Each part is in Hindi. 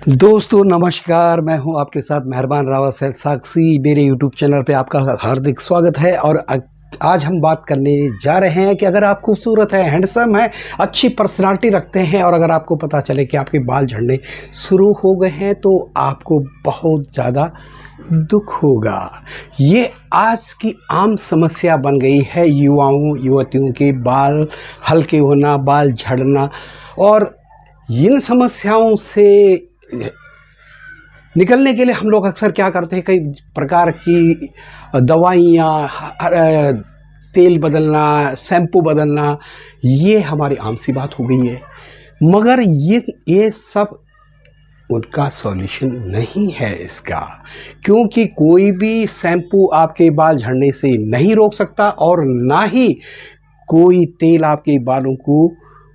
दोस्तों नमस्कार, मैं हूं आपके साथ मेहरबान रावत सैयद साक्षी। मेरे यूट्यूब चैनल पे आपका हार्दिक स्वागत है। और आज हम बात करने जा रहे हैं कि अगर आप खूबसूरत हैं, हैंडसम हैं, अच्छी पर्सनालिटी रखते हैं और अगर आपको पता चले कि आपके बाल झड़ने शुरू हो गए हैं तो आपको बहुत ज़्यादा दुख होगा। ये आज की आम समस्या बन गई है। युवाओं युवतियों के बाल हल्के होना, बाल झड़ना, और इन समस्याओं से निकलने के लिए हम लोग अक्सर क्या करते हैं, कई प्रकार की दवाइयाँ, तेल बदलना, शैम्पू बदलना, ये हमारी आम सी बात हो गई है। मगर ये सब उनका सॉल्यूशन नहीं है इसका, क्योंकि कोई भी शैम्पू आपके बाल झड़ने से नहीं रोक सकता और ना ही कोई तेल आपके बालों को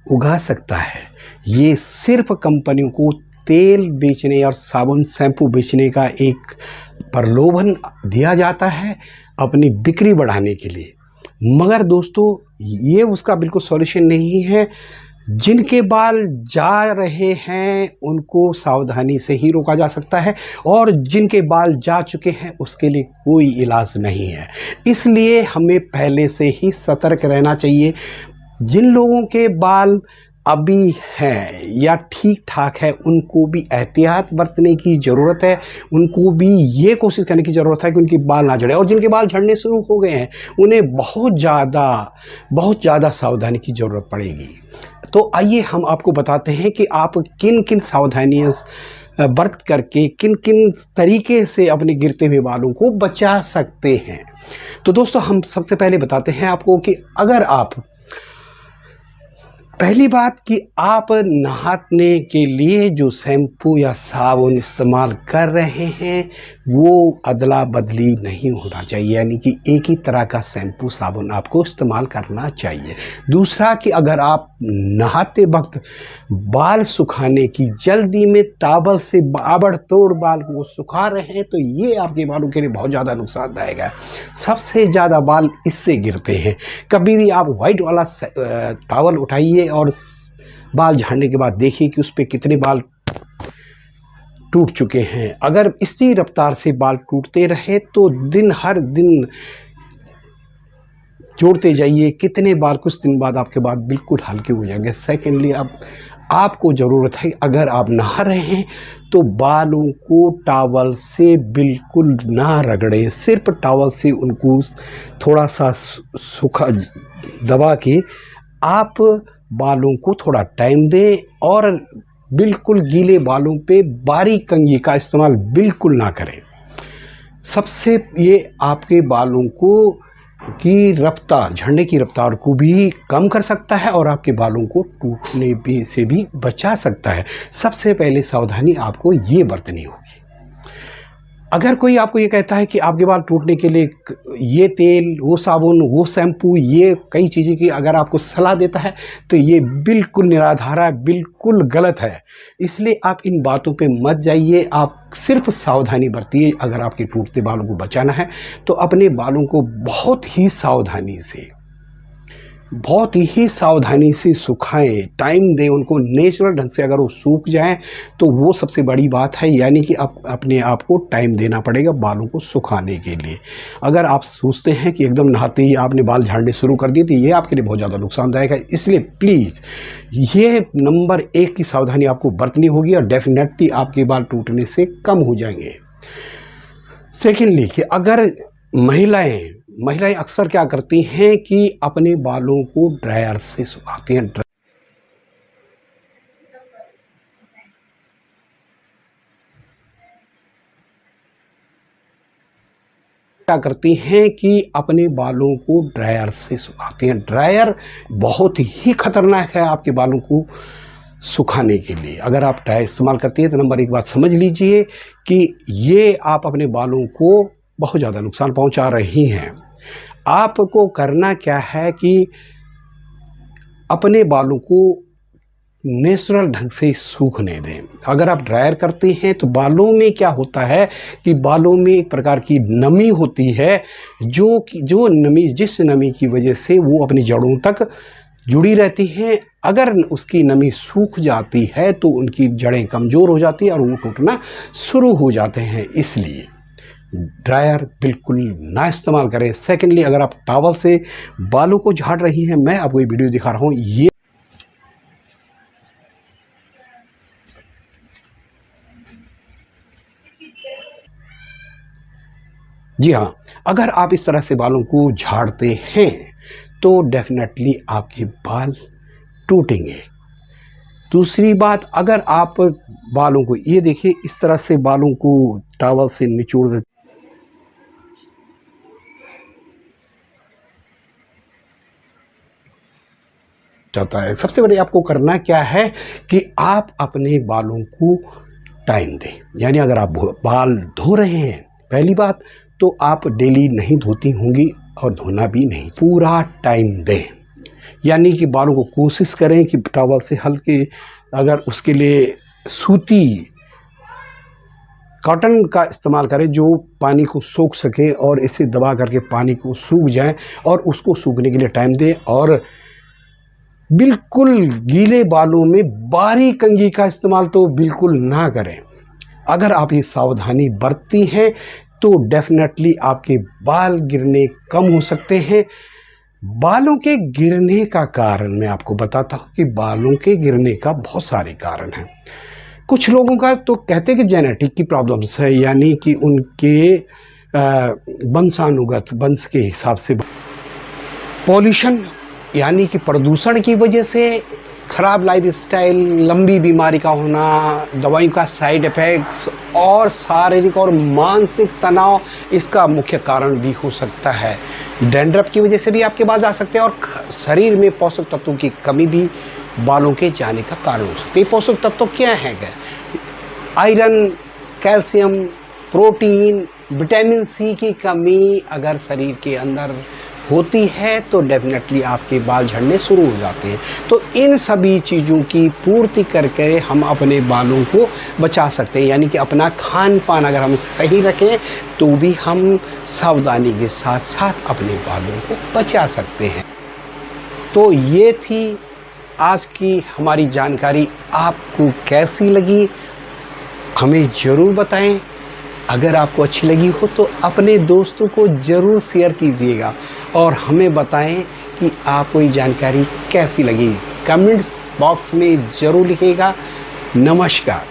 उगा सकता है। ये सिर्फ कंपनियों को तेल बेचने और साबुन शैम्पू बेचने का एक प्रलोभन दिया जाता है अपनी बिक्री बढ़ाने के लिए। मगर दोस्तों, ये उसका बिल्कुल सॉल्यूशन नहीं है। जिनके बाल जा रहे हैं उनको सावधानी से ही रोका जा सकता है, और जिनके बाल जा चुके हैं उसके लिए कोई इलाज नहीं है। इसलिए हमें पहले से ही सतर्क रहना चाहिए। जिन लोगों के बाल अभी हैं या ठीक ठाक है, उनको भी एहतियात बरतने की ज़रूरत है। उनको भी ये कोशिश करने की ज़रूरत है कि उनके बाल ना झड़े, और जिनके बाल झड़ने शुरू हो गए हैं उन्हें बहुत ज़्यादा सावधानी की ज़रूरत पड़ेगी। तो आइए हम आपको बताते हैं कि आप किन किन सावधानियाँ बरत करके किन किन तरीके से अपने गिरते हुए बालों को बचा सकते हैं। तो दोस्तों, हम सबसे पहले बताते हैं आपको कि अगर आप, पहली बात कि आप नहाने के लिए जो शैम्पू या साबुन इस्तेमाल कर रहे हैं वो अदला बदली नहीं होना चाहिए, यानी कि एक ही तरह का शैम्पू साबुन आपको इस्तेमाल करना चाहिए। दूसरा कि अगर आप नहाते वक्त बाल सुखाने की जल्दी में टॉवल से आबड़तोड़ बाल को सुखा रहे हैं तो ये आपके बालों के लिए बहुत ज़्यादा नुकसानदायक है। सबसे ज़्यादा बाल इससे गिरते हैं। कभी भी आप वाइट वाला टॉवल उठाइए और बाल झाड़ने के बाद देखिए कि उस पर कितने बाल टूट चुके हैं। अगर इसी रफ्तार से बाल टूटते रहे तो हर दिन जोड़ते जाइए, कितने बाल कुछ दिन बाद आपके बाल बिल्कुल हल्के हो जाएंगे। सेकेंडली, आपको ज़रूरत है, अगर आप नहा रहे हैं तो बालों को टॉवल से बिल्कुल ना रगड़ें। सिर्फ टॉवल से उनको थोड़ा सा सूखा दबा के आप बालों को थोड़ा टाइम दें, और बिल्कुल गीले बालों पे बारीक कंघी का इस्तेमाल बिल्कुल ना करें। सबसे ये आपके बालों को की रफ्तार, झड़ने की रफ्तार को भी कम कर सकता है और आपके बालों को टूटने से भी बचा सकता है। सबसे पहले सावधानी आपको ये बरतनी होगी। अगर कोई आपको ये कहता है कि आपके बाल टूटने के लिए ये तेल, वो साबुन, वो शैम्पू, ये कई चीज़ें की अगर आपको सलाह देता है तो ये बिल्कुल निराधार है, बिल्कुल गलत है। इसलिए आप इन बातों पे मत जाइए। आप सिर्फ सावधानी बरतिए। अगर आपके टूटते बालों को बचाना है तो अपने बालों को बहुत ही सावधानी से सुखाएं, टाइम दें उनको नेचुरल ढंग से। अगर वो सूख जाएं तो वो सबसे बड़ी बात है, यानी कि आप अपने आप को टाइम देना पड़ेगा बालों को सुखाने के लिए। अगर आप सोचते हैं कि एकदम नहाते ही आपने बाल झाड़ने शुरू कर दिए तो ये आपके लिए बहुत ज़्यादा नुकसानदायक है। इसलिए प्लीज़ ये नंबर 1 की सावधानी आपको बरतनी होगी और डेफिनेटली आपके बाल टूटने से कम हो जाएंगे। सेकेंडली कि अगर महिलाएं अक्सर क्या करती हैं कि अपने बालों को ड्रायर से सुखाती हैं। ड्रायर बहुत ही खतरनाक है आपके बालों को सुखाने के लिए। अगर आप ड्रायर इस्तेमाल करती हैं तो नंबर 1 बात समझ लीजिए कि ये आप अपने बालों को बहुत ज़्यादा नुकसान पहुंचा रही हैं। आपको करना क्या है कि अपने बालों को नेचुरल ढंग से सूखने दें। अगर आप ड्रायर करते हैं तो बालों में क्या होता है कि बालों में एक प्रकार की नमी होती है, जिस नमी की वजह से वो अपनी जड़ों तक जुड़ी रहती हैं। अगर उसकी नमी सूख जाती है तो उनकी जड़ें कमज़ोर हो जाती हैं और वो टूटना शुरू हो जाते हैं। इसलिए ड्रायर बिल्कुल ना इस्तेमाल करें। सेकेंडली, अगर आप टॉवल से बालों को झाड़ रही हैं, मैं आपको ये वीडियो दिखा रहा हूँ, ये जी हाँ, अगर आप इस तरह से बालों को झाड़ते हैं तो डेफिनेटली आपके बाल टूटेंगे। दूसरी बात, अगर आप बालों को ये देखिए इस तरह से बालों को टॉवल से निचोड़ जाता है। सबसे बड़े आपको करना क्या है कि आप अपने बालों को टाइम दें। यानी अगर आप बाल धो रहे हैं, पहली बात तो आप डेली नहीं धोती होंगी और धोना भी नहीं, पूरा टाइम दें। यानी कि बालों को कोशिश करें कि टॉवल से हल्के, अगर उसके लिए सूती कॉटन का इस्तेमाल करें जो पानी को सोख सके और इसे दबा करके पानी को सूख जाए, और उसको सूखने के लिए टाइम दें। और बिल्कुल गीले बालों में बारीक कंघी का इस्तेमाल तो बिल्कुल ना करें। अगर आप ये सावधानी बरतती हैं तो डेफिनेटली आपके बाल गिरने कम हो सकते हैं। बालों के गिरने का कारण मैं आपको बताता हूँ कि बालों के गिरने का बहुत सारे कारण हैं। कुछ लोगों का तो कहते हैं कि जेनेटिक की प्रॉब्लम्स है, यानी कि उनके वंशानुगत वंश के हिसाब से, पॉल्यूशन यानी कि प्रदूषण की वजह से, ख़राब लाइफस्टाइल, लंबी बीमारी का होना, दवाइयों का साइड इफ़ेक्ट्स और शारीरिक और मानसिक तनाव इसका मुख्य कारण भी हो सकता है। डैंड्रफ की वजह से भी आपके बाल जा सकते हैं, और शरीर में पोषक तत्वों की कमी भी बालों के जाने का कारण हो सकती है। पोषक तत्व क्या है? Iron, calcium, protein, vitamin C की कमी अगर शरीर के अंदर होती है तो डेफिनेटली आपके बाल झड़ने शुरू हो जाते हैं। तो इन सभी चीज़ों की पूर्ति करके हम अपने बालों को बचा सकते हैं। यानी कि अपना खान पान अगर हम सही रखें तो भी हम सावधानी के साथ साथ अपने बालों को बचा सकते हैं। तो ये थी आज की हमारी जानकारी। आपको कैसी लगी हमें ज़रूर बताएं। अगर आपको अच्छी लगी हो तो अपने दोस्तों को ज़रूर शेयर कीजिएगा और हमें बताएं कि आपको ये जानकारी कैसी लगी। कमेंट्स बॉक्स में ज़रूर लिखिएगा। नमस्कार।